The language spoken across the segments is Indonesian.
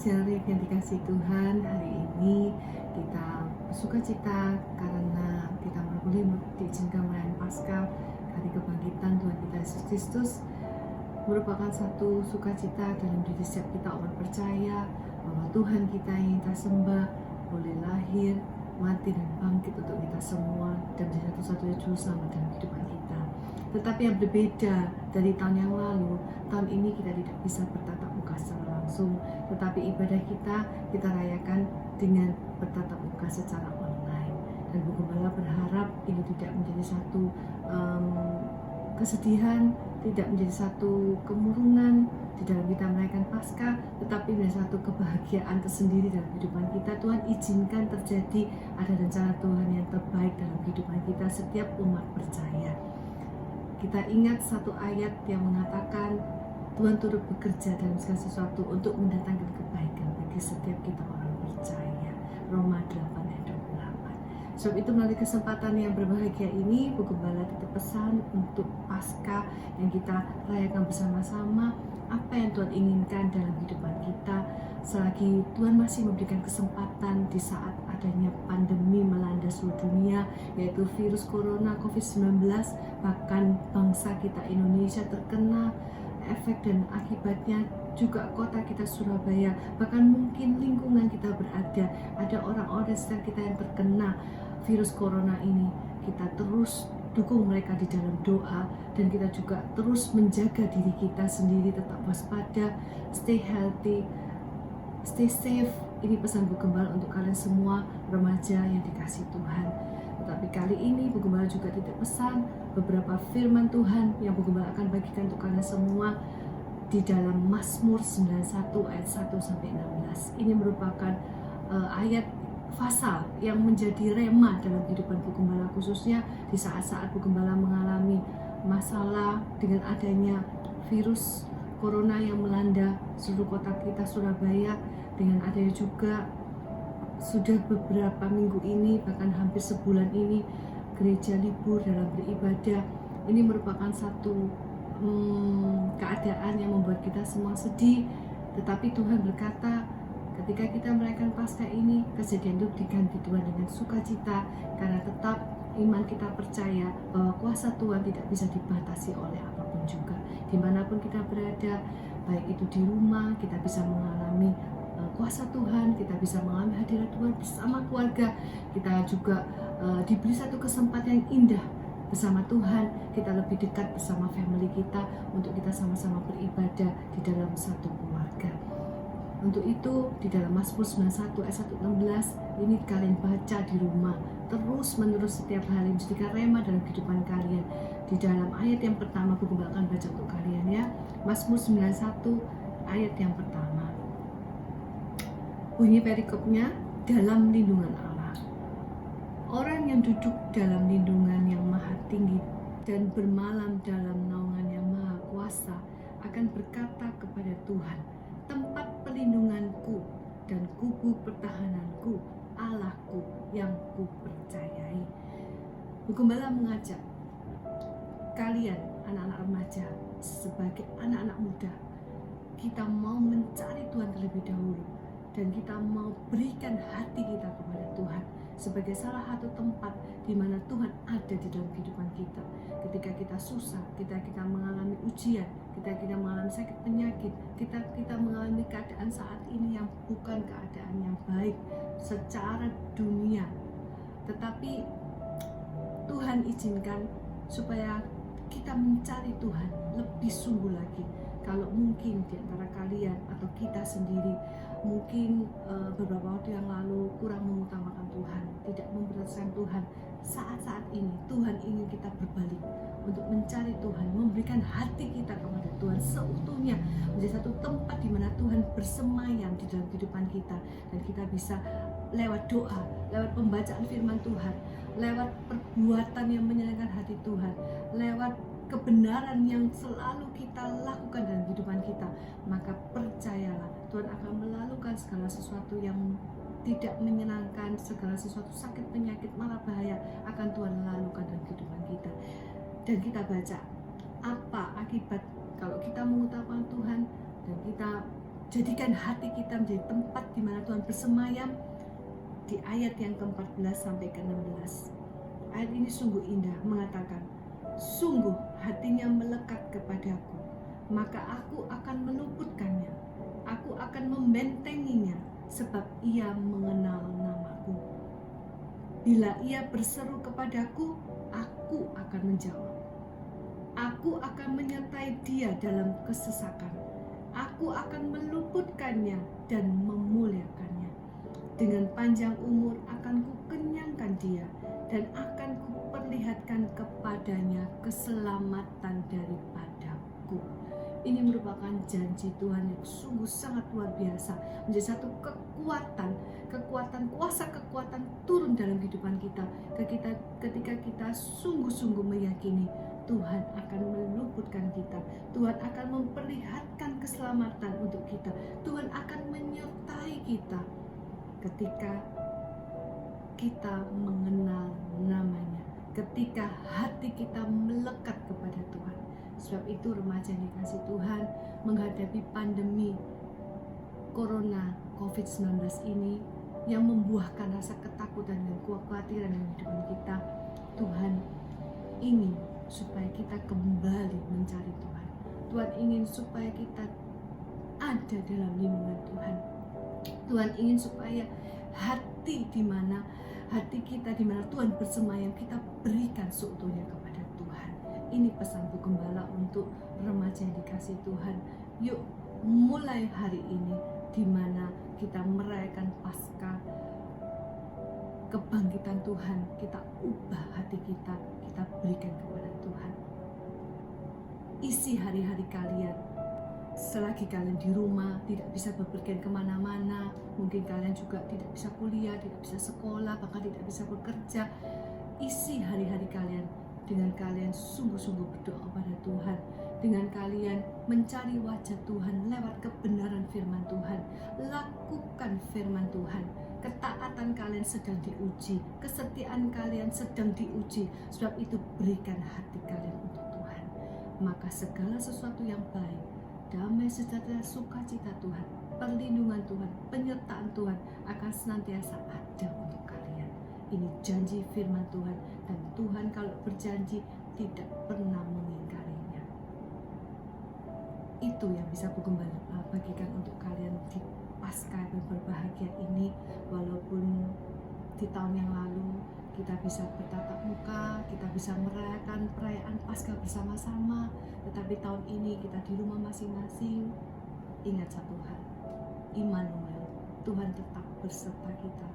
Jarik yang dikasih Tuhan, hari ini kita bersukacita karena kita boleh diizinkan merayakan Paskah, hari kebangkitan Tuhan kita Yesus Kristus. Merupakan satu sukacita dalam diri setiap kita umat percaya bahwa Tuhan kita yang kita sembah boleh lahir, mati dan bangkit untuk kita semua dan menjadi satu-satunya juru selamat dalam kehidupan kita. Tetapi yang berbeda dari tahun yang lalu, tahun ini kita tidak bisa bertatap muka secara langsung, tetapi ibadah kita rayakan dengan bertatap muka secara online. Dan Bu Gembala berharap ini tidak menjadi satu kesedihan, tidak menjadi satu kemurungan di dalam kita merayakan Paskah, tetapi menjadi satu kebahagiaan tersendiri dalam kehidupan kita. Tuhan izinkan terjadi ada rencana Tuhan yang terbaik dalam kehidupan kita setiap umat percaya. Kita ingat satu ayat yang mengatakan Tuhan turut bekerja dalam segala sesuatu untuk mendatangkan kebaikan bagi setiap kita orang percaya. Roma 8 ayat 28. Sebab itu melalui kesempatan yang berbahagia ini, Bu Gembala titip pesan untuk Paskah yang kita rayakan bersama-sama, apa yang Tuhan inginkan dalam kehidupan kita selagi Tuhan masih memberikan kesempatan di saat adanya pandemi melanda seluruh dunia, yaitu virus corona COVID-19. Bahkan bangsa kita Indonesia terkena efek dan akibatnya, juga kota kita Surabaya, bahkan mungkin lingkungan kita berada, ada orang-orang sekitar kita yang terkena virus corona ini. Kita terus dukung mereka di dalam doa, dan kita juga terus menjaga diri kita sendiri, tetap waspada, stay healthy, stay safe. Ini pesan Bu Gembala untuk kalian semua remaja yang dikasih Tuhan. Tetapi kali ini Bu Gembala juga titip pesan beberapa firman Tuhan yang Bu Gembala akan bagikan untuk kalian semua di dalam Mazmur 91 ayat 1 sampai 16. Ini merupakan ayat fasal yang menjadi rema dalam kehidupan Bu Gembala, khususnya di saat-saat Bu Gembala mengalami masalah dengan adanya virus corona yang melanda seluruh kota kita Surabaya, dengan adanya juga sudah beberapa minggu ini, bahkan hampir sebulan ini gereja libur dalam beribadah. Ini merupakan satu keadaan yang membuat kita semua sedih, tetapi Tuhan berkata ketika kita merayakan Paskah ini, kesedihan itu diganti Tuhan dengan sukacita, karena tetap iman kita percaya bahwa kuasa Tuhan tidak bisa dibatasi oleh apapun juga. Dimanapun kita berada, baik itu di rumah, kita bisa mengalami kuasa Tuhan, kita bisa mengalami hadirat Tuhan bersama keluarga. Kita juga diberi satu kesempatan yang indah bersama Tuhan, kita lebih dekat bersama family kita untuk kita sama-sama beribadah di dalam satu keluarga. Untuk itu di dalam Mazmur 91 ayat 1-16 ini kalian baca di rumah terus menerus setiap hari, menjadikan rema dalam kehidupan kalian. Di dalam ayat yang pertama Bu Gembala akan baca untuk kalian ya, Mazmur 91 ayat yang pertama. Bunyi perikopnya, dalam lindungan Allah. Orang yang duduk dalam lindungan yang maha tinggi dan bermalam dalam naungan yang maha kuasa akan berkata kepada Tuhan, tempat perlindunganku dan kubu pertahananku, Allahku yang kupercayai. Bu Gembala mengajak kalian anak-anak remaja sebagai anak-anak muda, kita mau mencari Tuhan terlebih dahulu, dan kita mau berikan hati kita kepada Tuhan sebagai salah satu tempat di mana Tuhan ada di dalam kehidupan kita. Ketika kita susah, kita mengalami ujian, kita mengalami sakit penyakit, kita mengalami keadaan saat ini yang bukan keadaan yang baik secara dunia, tetapi Tuhan izinkan supaya kita mencari Tuhan lebih sungguh lagi. Kalau mungkin di antara kalian atau kita sendiri mungkin beberapa waktu yang lalu kurang mengutamakan Tuhan, tidak memperhatikan Tuhan, saat-saat ini Tuhan ingin kita berbalik untuk mencari Tuhan, memberikan hati kita kepada Tuhan seutuhnya, menjadi satu tempat di mana Tuhan bersemayam di dalam kehidupan kita, dan kita bisa lewat doa, lewat pembacaan firman Tuhan, lewat perbuatan yang menyenangkan hati Tuhan, lewat kebenaran yang selalu kita lakukan dalam kehidupan kita, maka percayalah Tuhan akan melalukan segala sesuatu yang tidak menyenangkan, segala sesuatu sakit, penyakit, malah bahaya akan Tuhan lalukan dalam kehidupan kita. Dan kita baca apa akibat kalau kita mengutamakan Tuhan dan kita Jadikan hati kita menjadi tempat di mana Tuhan bersemayam. Di ayat yang ke-14 sampai ke-16. Ayat ini sungguh indah, mengatakan, sungguh hatinya melekat kepadaku, maka aku akan meluputkannya. Aku akan membentenginya, sebab ia mengenal namaku. Bila ia berseru kepadaku, aku akan menjawab. Aku akan menyertai dia dalam kesesakan. Aku akan meluputkannya dan memuliakannya. Dengan panjang umur akan kukenyangkan dia, dan akan kuperlihatkan kepadanya keselamatan daripadaku. Ini merupakan janji Tuhan yang sungguh sangat luar biasa, menjadi satu kekuatan, kuasa kekuatan turun dalam kehidupan kita ketika kita sungguh-sungguh meyakini Tuhan akan meluputkan kita, Tuhan akan memperlihatkan keselamatan untuk kita, Tuhan akan menyertai kita ketika kita mengenal namanya, ketika hati kita melekat kepada Tuhan. Sebab itu remaja yang dikasih Tuhan, menghadapi pandemi Corona COVID-19 ini yang membuahkan rasa ketakutan dan kekhawatiran dalam kehidupan kita, Tuhan ingin supaya kita kembali mencari Tuhan. Tuhan ingin supaya kita ada dalam lindungan Tuhan. Tuhan ingin supaya hati kita di mana Tuhan bersemayam, kita berikan seutuhnya kepada Tuhan. Ini pesan Bu Gembala untuk remaja yang dikasih Tuhan. Yuk mulai hari ini di mana kita merayakan Paskah kebangkitan Tuhan, kita ubah hati kita berikan kepada Tuhan. Isi hari-hari kalian, selagi kalian di rumah tidak bisa bepergian kemana-mana, mungkin kalian juga tidak bisa kuliah, tidak bisa sekolah, bahkan tidak bisa bekerja, isi hari-hari kalian dengan kalian sungguh-sungguh berdoa kepada Tuhan, dengan kalian mencari wajah Tuhan lewat kebenaran firman Tuhan. Lakukan firman Tuhan. Ketaatan kalian sedang diuji, kesetiaan kalian sedang diuji. Sebab itu berikan hati kalian untuk Tuhan, maka segala sesuatu yang baik, damai, sejahtera, sukacita Tuhan, perlindungan Tuhan, penyertaan Tuhan akan senantiasa ada untuk kalian. Ini janji firman Tuhan, dan Tuhan kalau berjanji tidak pernah mengingkarinya. Itu yang bisa Bu Gembala bagikan untuk kalian di Paskah yang berbahagia ini. Walaupun di tahun yang lalu kita bisa bertatap muka, kita bisa merayakan perayaan Paskah bersama-sama, tetapi tahun ini kita di rumah masing-masing. Ingat satu hal, Immanuel, Tuhan tetap berserta kita.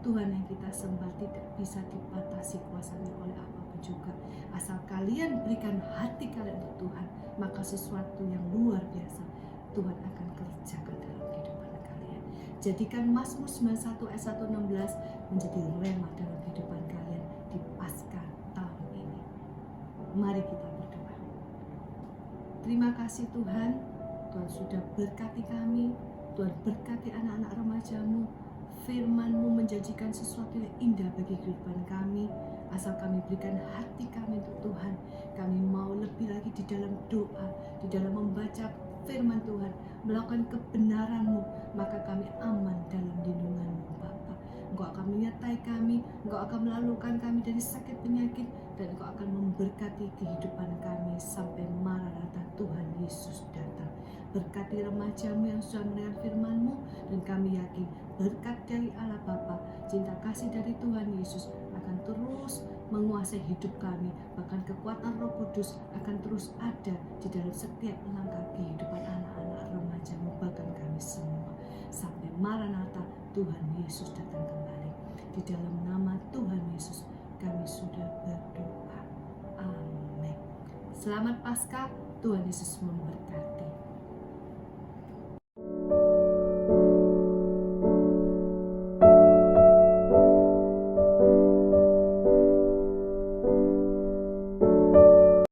Tuhan yang kita sembah tidak bisa dibatasi kuasanya oleh apapun juga. Asal kalian berikan hati kalian untuk Tuhan, maka sesuatu yang luar biasa Tuhan akan kerjakan dalam kehidupan kalian. Jadikan Mazmur 91 ayat 116 menjadi rema dalam kehidupan kalian di Paskah tahun ini. Mari kita berdoa. Terima kasih Tuhan, Tuhan sudah berkati kami, Tuhan berkati anak-anak remajamu. Firman-Mu menjanjikan sesuatu yang indah bagi kehidupan kami. Asal kami berikan hati kami untuk Tuhan, kami mau lebih lagi di dalam doa, di dalam membaca firman Tuhan, melakukan kebenaran-Mu, maka kami aman dalam lindungan-Mu Bapa. Engkau akan menyertai kami, Engkau akan melalukan kami dari sakit penyakit, dan Engkau akan memberkati kehidupan kami sampai Maranatha Tuhan Yesus datang. Berkati remajamu yang sudah mendengar firman-Mu, dan kami yakin berkat dari Allah Bapa, cinta kasih dari Tuhan Yesus akan terus menguasai hidup kami. Bahkan kekuatan Roh Kudus akan terus ada di dalam setiap langkah kehidupan anak-anak remajamu, bahkan kami semua. Sampai Maranatha Tuhan Yesus datang kembali. Di dalam nama Tuhan Yesus kami sudah berdoa. Amin. Selamat Paskah, Tuhan Yesus memberkati.